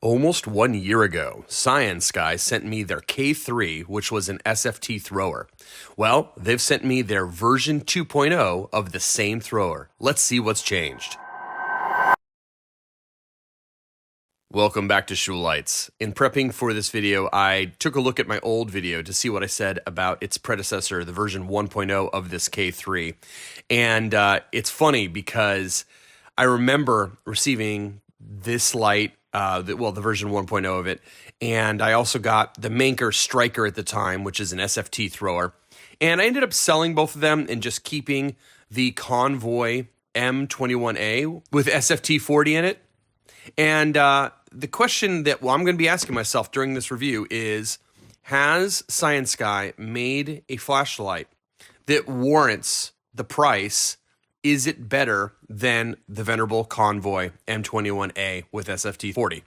Almost 1 year ago, CyanSky sent me their K3, which was an SFT thrower. Well, they've sent me their version 2.0 of the same thrower. Let's see what's changed. Welcome back to Schullights. In prepping for this video, I took a look at my old video to see what I said about its predecessor, the version 1.0 of this K3. And it's funny because I remember receiving this light, the version 1.0 of it, and I also got the Manker Striker at the time, which is an SFT thrower. And I ended up selling both of them and just keeping the Convoy M21A with SFT40 in it. And the question that I'm going to be asking myself during this review is, has CyanSky made a flashlight that warrants the price? Is it better than the venerable Convoy M21A with SFT40?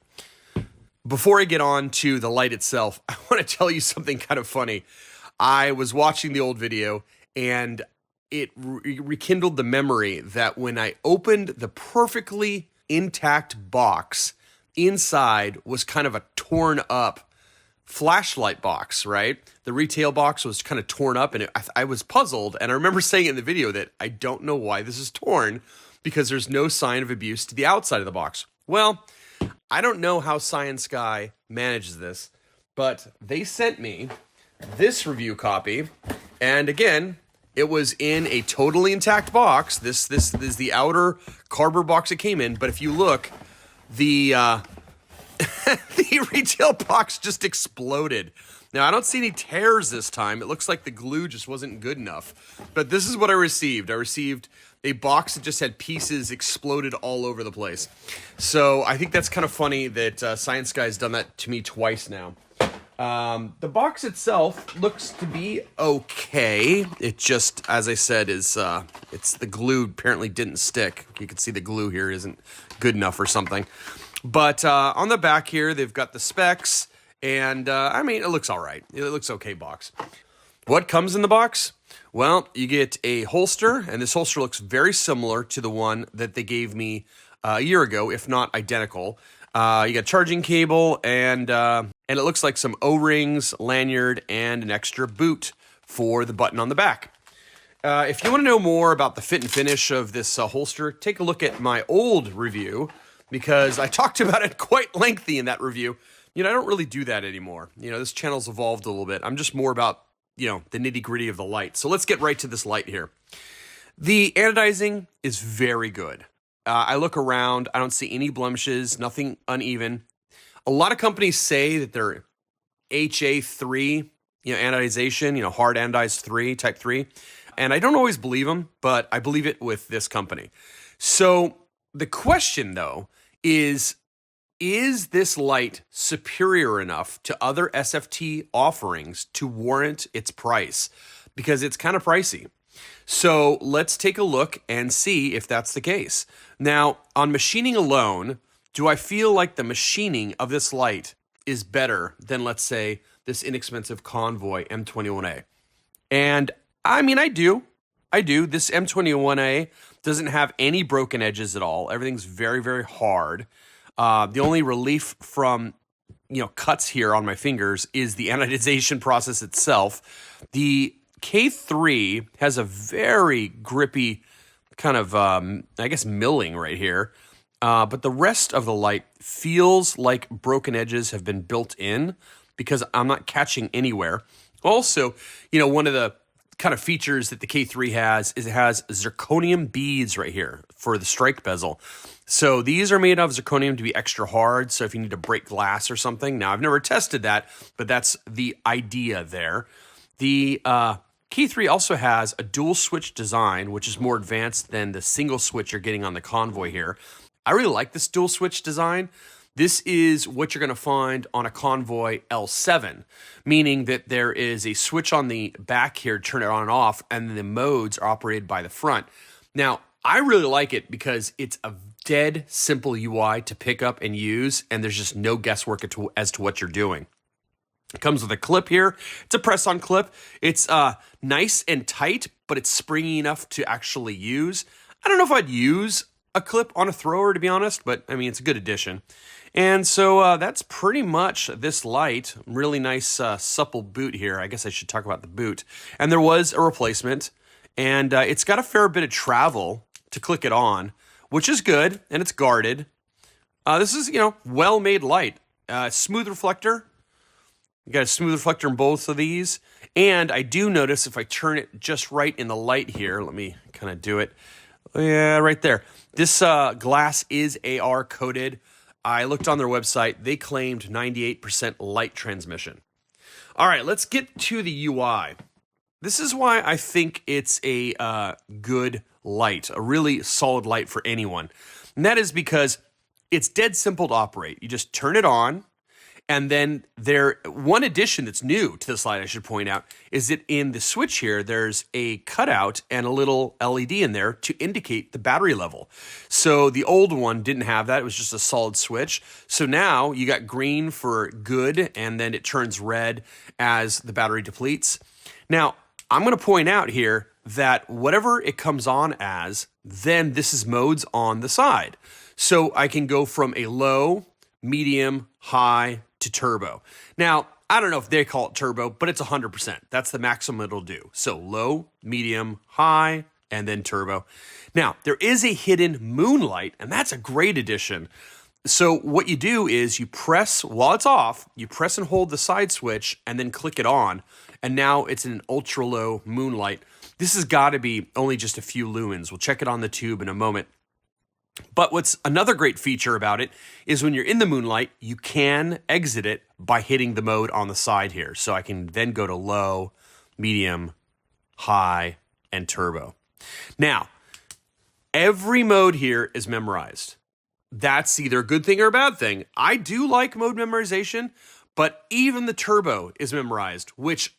Before I get on to the light itself, I want to tell you something kind of funny. I was watching the old video and it rekindled the memory that when I opened the perfectly intact box, inside was kind of a torn up flashlight box, right? The retail box was kind of torn up, and I was puzzled. And I remember saying in the video that I don't know why this is torn because there's no sign of abuse to the outside of the box. Well, I don't know how CyanSky manages this, but they sent me this review copy. And again, it was in a totally intact box. This is the outer cardboard box it came in. But if you look, the the retail box just exploded. Now, I don't see any tears this time. It looks like the glue just wasn't good enough. But this is what I received. I received a box that just had pieces exploded all over the place. So I think that's kind of funny that CyanSky has done that to me twice now. The box itself looks to be okay. It just, as I said, is it's the glue apparently didn't stick. You can see the glue here isn't good enough or something. But on the back here, they've got the specs, and I mean, it looks all right. It looks okay box. What comes in the box? Well, you get a holster, and this holster looks very similar to the one that they gave me a year ago, if not identical. You got a charging cable, and it looks like some O-rings, lanyard, and an extra boot for the button on the back. If you want to know more about the fit and finish of this holster, take a look at my old review, because I talked about it quite lengthy in that review. You know, I don't really do that anymore. You know, this channel's evolved a little bit. I'm just more about, you know, the nitty-gritty of the light. So let's get right to this light here. The anodizing is very good. I look around, I don't see any blemishes, nothing uneven. A lot of companies say that they're HA3, you know, anodization, you know, hard anodized 3, type 3. And I don't always believe them, but I believe it with this company. So the question, though, is this light superior enough to other SFT offerings to warrant its price? Because it's kind of pricey. So let's take a look and see if that's the case. Now, on machining alone, do I feel like the machining of this light is better than, let's say, this inexpensive Convoy M21A? And I mean, I do. This M21A doesn't have any broken edges at all. Everything's very, very hard. The only relief from, you know, cuts here on my fingers is the anodization process itself. The K3 has a very grippy kind of, I guess, milling right here. But the rest of the light feels like broken edges have been built in because I'm not catching anywhere. Also, you know, one of the kind of features that the K3 has is it has zirconium beads right here for the strike bezel. So these are made of zirconium to be extra hard. So if you need to break glass or something. Now, I've never tested that, but that's the idea there. The K3 also has a dual switch design, which is more advanced than the single switch you're getting on the Convoy here. I really like this dual switch design. This is what you're going to find on a Convoy L7, meaning that there is a switch on the back here to turn it on and off, and the modes are operated by the front. Now, I really like it because it's a dead simple UI to pick up and use, and there's just no guesswork as to what you're doing. It comes with a clip here. It's a press-on clip. It's nice and tight, but it's springy enough to actually use. I don't know if I'd use a clip on a thrower, to be honest, but I mean, it's a good addition. And so that's pretty much this light. Really nice supple boot here. I guess I should talk about the boot. And there was a replacement, and it's got a fair bit of travel to click it on, which is good, and it's guarded. This is, well-made light. Smooth reflector. You got a smooth reflector in both of these. And I do notice if I turn it just right in the light here, let me kind of do it. Yeah, right there. This glass is AR coated. I looked on their website. They claimed 98% light transmission. All right, let's get to the UI. This is why I think it's a good light, a really solid light for anyone. And that is because it's dead simple to operate. You just turn it on, and then one addition that's new to this light, I should point out, is that in the switch here, there's a cutout and a little LED in there to indicate the battery level. So the old one didn't have that. It was just a solid switch. So now you got green for good, and then it turns red as the battery depletes. Now, I'm going to point out here that whatever it comes on as, then this is modes on the side. So I can go from a low, medium, high to turbo. Now, I don't know if they call it turbo, but it's 100%. That's the maximum it'll do. So low, medium, high, and then turbo. Now, there is a hidden moonlight, and that's a great addition. So what you do is you press, while it's off, you press and hold the side switch and then click it on. And now it's an ultra low moonlight. This has got to be only just a few lumens. We'll check it on the tube in a moment. But what's another great feature about it is when you're in the moonlight, you can exit it by hitting the mode on the side here. So I can then go to low, medium, high, and turbo. Now, every mode here is memorized. That's either a good thing or a bad thing. I do like mode memorization, but even the turbo is memorized, which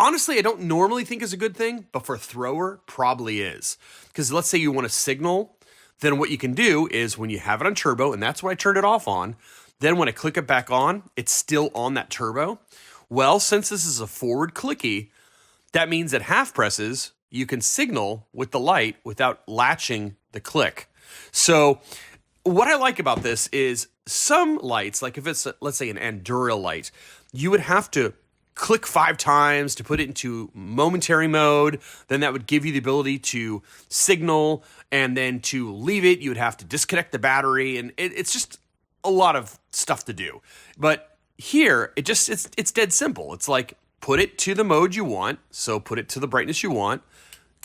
honestly I don't normally think is a good thing, but for a thrower, probably is. Because let's say you want to signal, then what you can do is when you have it on turbo, and that's what I turned it off on, then when I click it back on, it's still on that turbo. Well, since this is a forward clicky, that means at half presses, you can signal with the light without latching the click. So what I like about this is some lights, like if it's, let's say, an Anduril light, you would have to click 5 times to put it into momentary mode. Then that would give you the ability to signal, and then to leave it, you would have to disconnect the battery, and it's just a lot of stuff to do. But here, it's dead simple. It's like, put it to the mode you want, so put it to the brightness you want,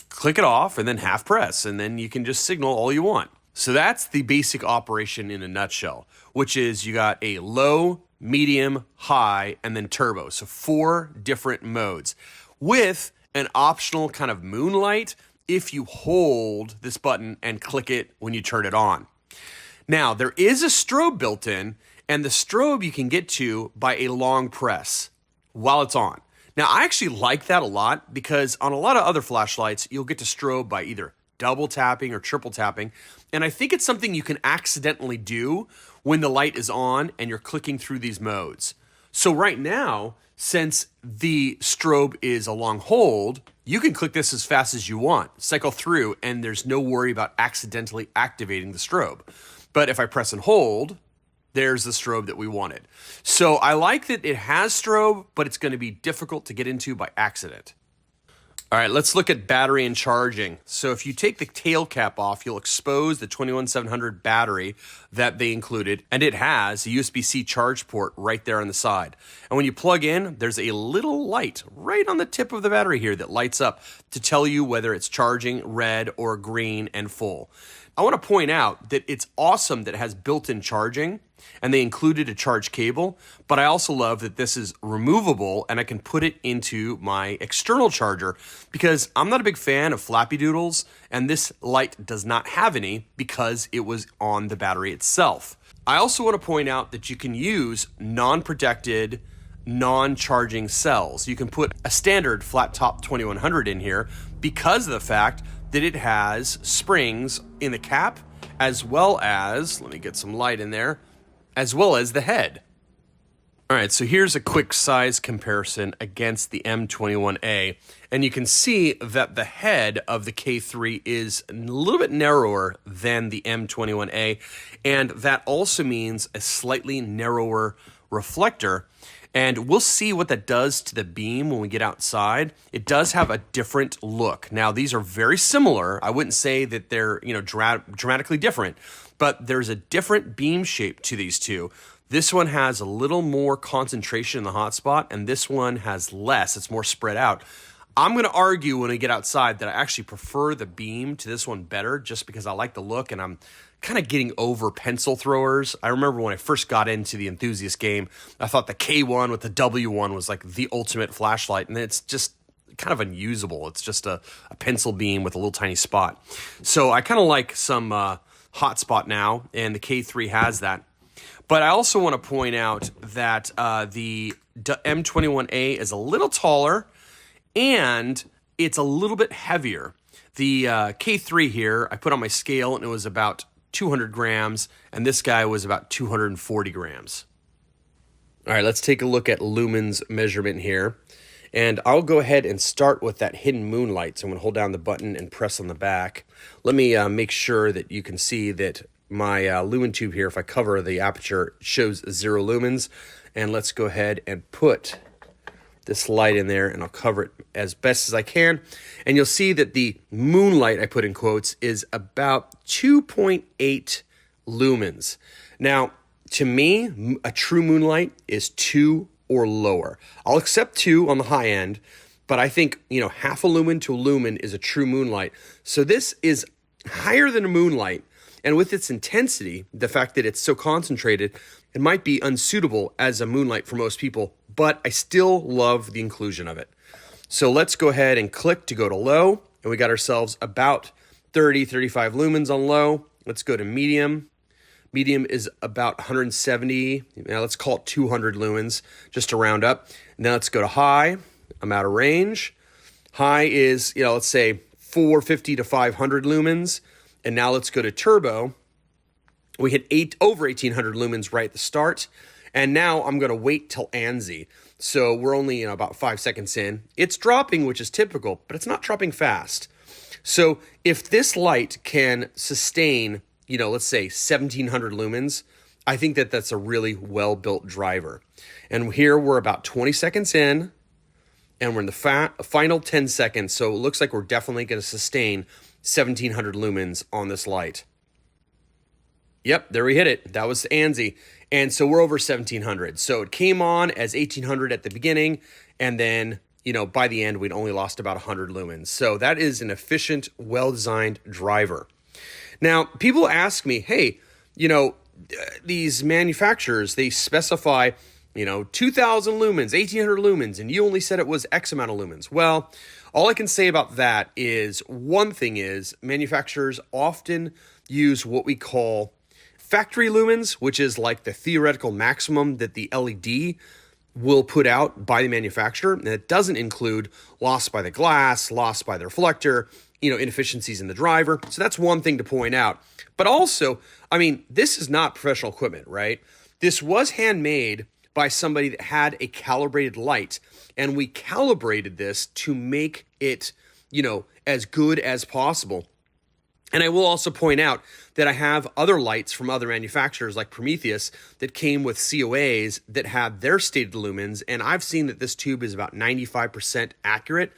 click it off, and then half press, and then you can just signal all you want. So that's the basic operation in a nutshell, which is you got a low, medium, high, and then turbo. So 4 different modes with an optional kind of moonlight if you hold this button and click it when you turn it on. Now, there is a strobe built in, and the strobe you can get to by a long press while it's on. Now, I actually like that a lot because on a lot of other flashlights, you'll get to strobe by either double tapping or triple tapping. And I think it's something you can accidentally do when the light is on and you're clicking through these modes. So right now, since the strobe is a long hold, you can click this as fast as you want, cycle through, and there's no worry about accidentally activating the strobe. But if I press and hold, there's the strobe that we wanted. So I like that it has strobe, but it's going to be difficult to get into by accident. All right, let's look at battery and charging. So if you take the tail cap off, you'll expose the 21700 battery that they included, and it has a USB-C charge port right there on the side. And when you plug in, there's a little light right on the tip of the battery here that lights up to tell you whether it's charging red or green and full. I want to point out that it's awesome that it has built-in charging, and they included a charge cable, but I also love that this is removable and I can put it into my external charger because I'm not a big fan of flappy doodles, and this light does not have any because it was on the battery itself. I also want to point out that you can use non-protected, non-charging cells. You can put a standard flat top 2100 in here because of the fact that it has springs in the cap, as well as, let me get some light in there, as well as the head. All right, so here's a quick size comparison against the M21A, and you can see that the head of the K3 is a little bit narrower than the M21A, and that also means a slightly narrower reflector. And we'll see what that does to the beam when we get outside. It does have a different look. Now, these are very similar. I wouldn't say that they're, dramatically different, but there's a different beam shape to these two. This one has a little more concentration in the hotspot, and this one has less. It's more spread out. I'm going to argue when we get outside that I actually prefer the beam to this one better just because I like the look, and I'm kind of getting over pencil throwers. I remember when I first got into the enthusiast game, I thought the K1 with the W1 was like the ultimate flashlight, and it's just kind of unusable. It's just a pencil beam with a little tiny spot. So I kind of like some hotspot now, and the K3 has that. But I also want to point out that the M21A is a little taller and it's a little bit heavier. The K3 here, I put on my scale and it was about 200 grams, and this guy was about 240 grams. All right, let's take a look at Lumen's measurement here. And I'll go ahead and start with that hidden moonlight. So I'm going to hold down the button and press on the back. Let me make sure that you can see that my lumen tube here, if I cover the aperture, shows 0 lumens. And let's go ahead and put this light in there, and I'll cover it as best as I can. And you'll see that the moonlight, I put in quotes, is about 2.8 lumens. Now, to me, a true moonlight is 2 or lower. I'll accept 2 on the high end, but I think, half a lumen to a lumen is a true moonlight. So this is higher than a moonlight. And with its intensity, the fact that it's so concentrated, it might be unsuitable as a moonlight for most people, but I still love the inclusion of it. So let's go ahead and click to go to low, and we got ourselves about 30, 35 lumens on low. Let's go to medium. Medium is about 170, let's call it 200 lumens, just to round up. Now let's go to high. I'm out of range. High is, let's say 450 to 500 lumens. And now let's go to turbo. We hit over 1800 lumens right at the start. And now I'm going to wait till ANSI. So we're only about 5 seconds in. It's dropping, which is typical, but it's not dropping fast. So if this light can sustain, let's say 1700 lumens, I think that that's a really well-built driver. And here we're about 20 seconds in, and we're in the final 10 seconds. So it looks like we're definitely going to sustain 1700 lumens on this light. Yep, there we hit it. That was ANSI. And so we're over 1700. So it came on as 1800 at the beginning, and then, by the end, we'd only lost about 100 lumens. So that is an efficient, well-designed driver. Now, people ask me, hey, these manufacturers, they specify, 2000 lumens, 1800 lumens, and you only said it was X amount of lumens. Well, all I can say about that is, one thing is, manufacturers often use what we call factory lumens, which is like the theoretical maximum that the LED will put out by the manufacturer. And it doesn't include loss by the glass, loss by the reflector, inefficiencies in the driver. So that's one thing to point out. But also, this is not professional equipment, right? This was handmade by somebody that had a calibrated light, and we calibrated this to make it, as good as possible. And I will also point out that I have other lights from other manufacturers like Prometheus that came with COAs that have their stated lumens, and I've seen that this tube is about 95% accurate.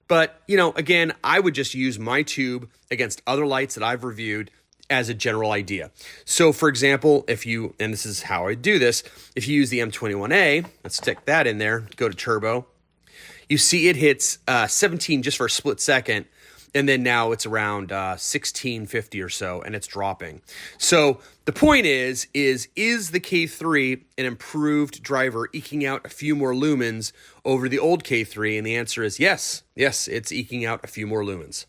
But, again, I would just use my tube against other lights that I've reviewed as a general idea. So, for example, and this is how I do this, if you use the M21A, let's stick that in there, go to turbo, you see it hits 17 just for a split second, and then now it's around 1650 or so, and it's dropping. So the point is the K3 an improved driver eking out a few more lumens over the old K3? And the answer is yes. Yes, it's eking out a few more lumens.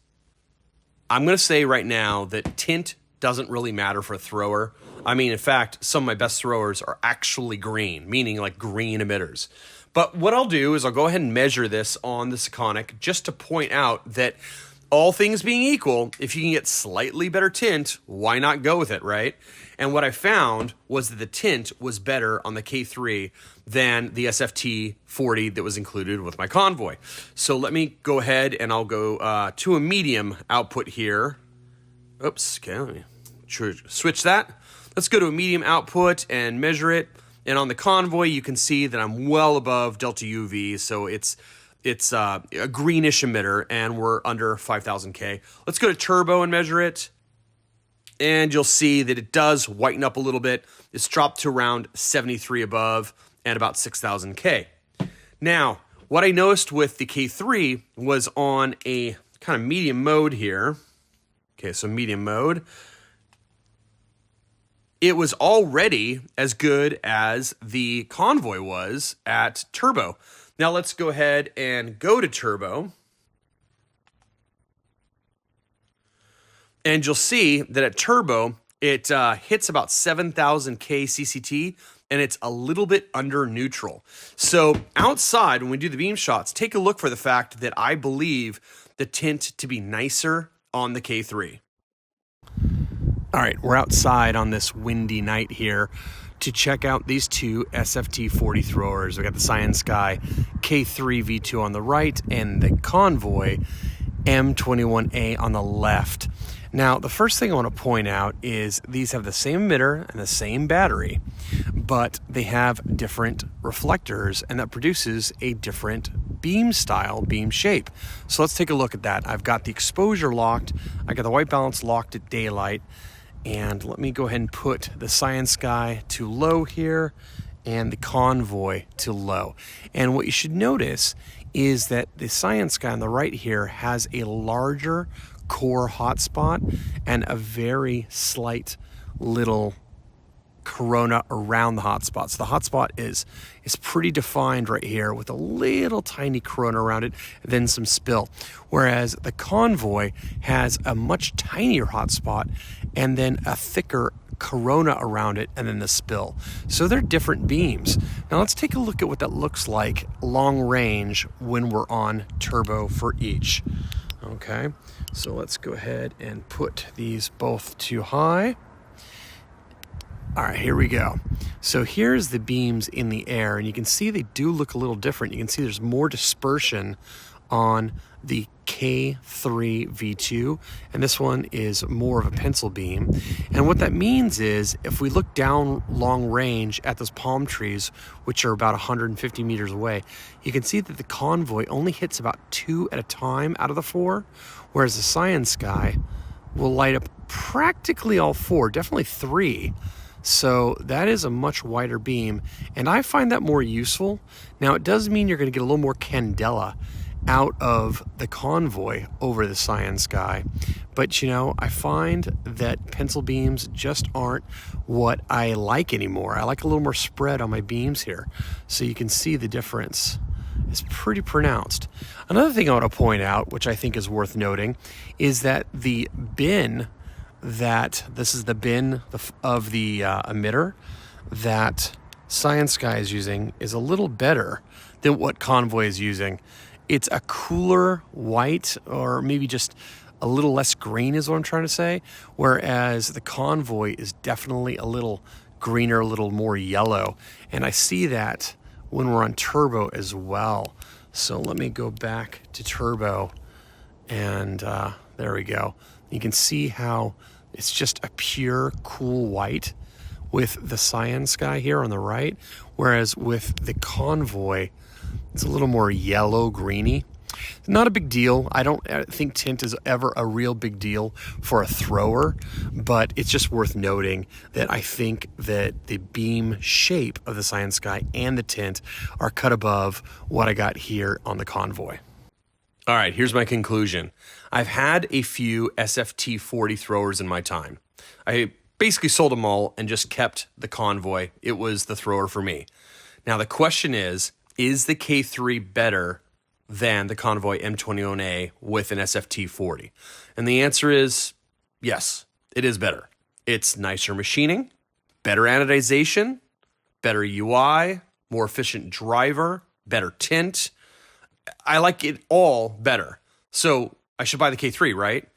I'm going to say right now that tint doesn't really matter for a thrower. In fact, some of my best throwers are actually green, meaning like green emitters. But what I'll do is I'll go ahead and measure this on the Sekonic just to point out that all things being equal, if you can get slightly better tint, why not go with it, right? And what I found was that the tint was better on the K3 than the SFT40 that was included with my Convoy. So let me go ahead and I'll go to a medium output here. Oops, okay, let me switch that. Let's go to a medium output and measure it. And on the Convoy, you can see that I'm well above delta UV, so it's a greenish emitter, and we're under 5000 K. Let's go to turbo and measure it. And you'll see that it does whiten up a little bit. It's dropped to around 73 above and about 6000 K. Now, what I noticed with the K3 was on a kind of medium mode here. Okay, so medium mode. It was already as good as the Convoy was at turbo. Now let's go ahead and go to turbo. And you'll see that at turbo, it hits about 7000 K CCT, and it's a little bit under neutral. So outside, when we do the beam shots, take a look for the fact that I believe the tint to be nicer on the K3. All right, we're outside on this windy night here to check out these two SFT40 throwers. We got the CyanSky K3 V2 on the right and the Convoy M21A on the left. Now, the first thing I want to point out is these have the same emitter and the same battery, but they have different reflectors, and that produces a different beam style, beam shape. So let's take a look at that. I've got the exposure locked. I got the white balance locked at daylight. And let me go ahead and put the CyanSky to low here and the Convoy to low. And what you should notice is that the CyanSky on the right here has a larger core hotspot and a very slight little corona around the hotspot. So the hotspot is pretty defined right here with a little tiny corona around it, then some spill. Whereas the Convoy has a much tinier hotspot and then a thicker corona around it and then the spill. So they're different beams. Now let's take a look at what that looks like long range when we're on turbo for each. Okay, so let's go ahead and put these both to high. All right, here we go. So here's the beams in the air, and you can see they do look a little different. You can see there's more dispersion on the K3 V2, and this one is more of a pencil beam. And what that means is if we look down long range at those palm trees, which are about 150 meters away, you can see that the Convoy only hits about 2 at a time out of the 4, whereas the CyanSky will light up practically all 4, definitely 3. So that is a much wider beam, and I find that more useful. Now, it does mean you're going to get a little more candela out of the Convoy over the CyanSky, but you know, I find that pencil beams just aren't what I like anymore. I like a little more spread on my beams here, so you can see the difference is pretty pronounced. Another thing I want to point out, which I think is worth noting, is that the bin this is the bin of the emitter that CyanSky is using is a little better than what Convoy is using. It's a cooler white, or maybe just a little less green is what I'm trying to say, whereas the Convoy is definitely a little greener, a little more yellow. And I see that when we're on turbo as well. So let me go back to turbo, and there we go. You can see how it's just a pure cool white with the CyanSky here on the right, whereas with the Convoy, it's a little more yellow greeny. Not a big deal. I don't think tint is ever a real big deal for a thrower, but it's just worth noting that I think that the beam shape of the CyanSky and the tint are cut above what I got here on the Convoy. All right, here's my conclusion. I've had a few SFT40 throwers in my time. I basically sold them all and just kept the Convoy. It was the thrower for me. Now the question is the K3 better than the Convoy M21A with an SFT40? And the answer is yes, it is better. It's nicer machining, better anodization, better UI, more efficient driver, better tint. I like it all better. So I should buy the K3, right?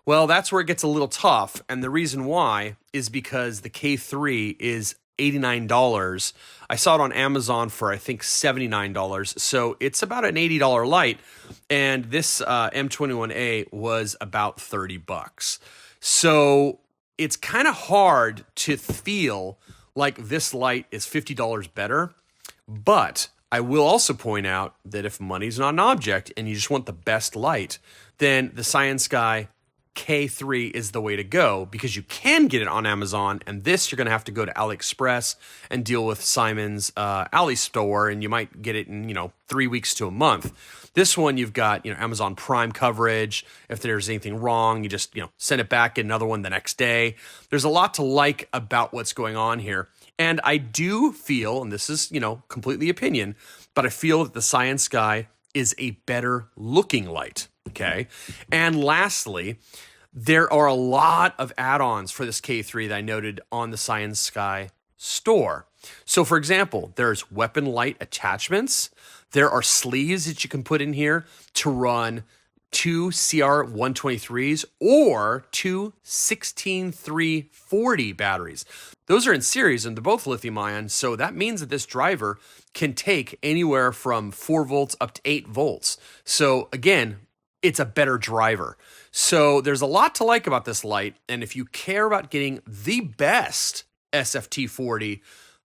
Well, that's where it gets a little tough. And the reason why is because the K3 is $89. I saw it on Amazon for, I think, $79. So it's about an $80 light. And this M21A was about 30 bucks. So it's kind of hard to feel like this light is $50 better. But I will also point out that if money's not an object and you just want the best light, then the CyanSky K3 is the way to go, because you can get it on Amazon, and this you're going to have to go to AliExpress and deal with Simon's Ali store, and you might get it in 3 weeks to a month. This one you've got Amazon Prime coverage. If there's anything wrong, you just send it back, get another one the next day. There's a lot to like about what's going on here, and I do feel, and this is completely opinion, but I feel that the CyanSky is a better looking light. Okay. And lastly, there are a lot of add-ons for this K3 that I noted on the CyanSky store. So for example, there's weapon light attachments. There are sleeves that you can put in here to run 2 CR123s or 2 16340 batteries. Those are in series and they're both lithium ion. So that means that this driver can take anywhere from 4 volts up to 8 volts. So again, it's a better driver. So there's a lot to like about this light. And if you care about getting the best SFT40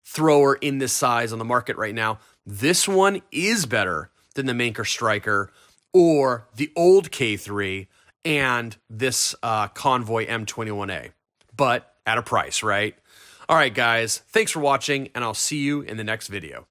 thrower in this size on the market right now, this one is better than the Manker Striker or the old K3 and this Convoy M21A, but at a price, right? All right, guys, thanks for watching, and I'll see you in the next video.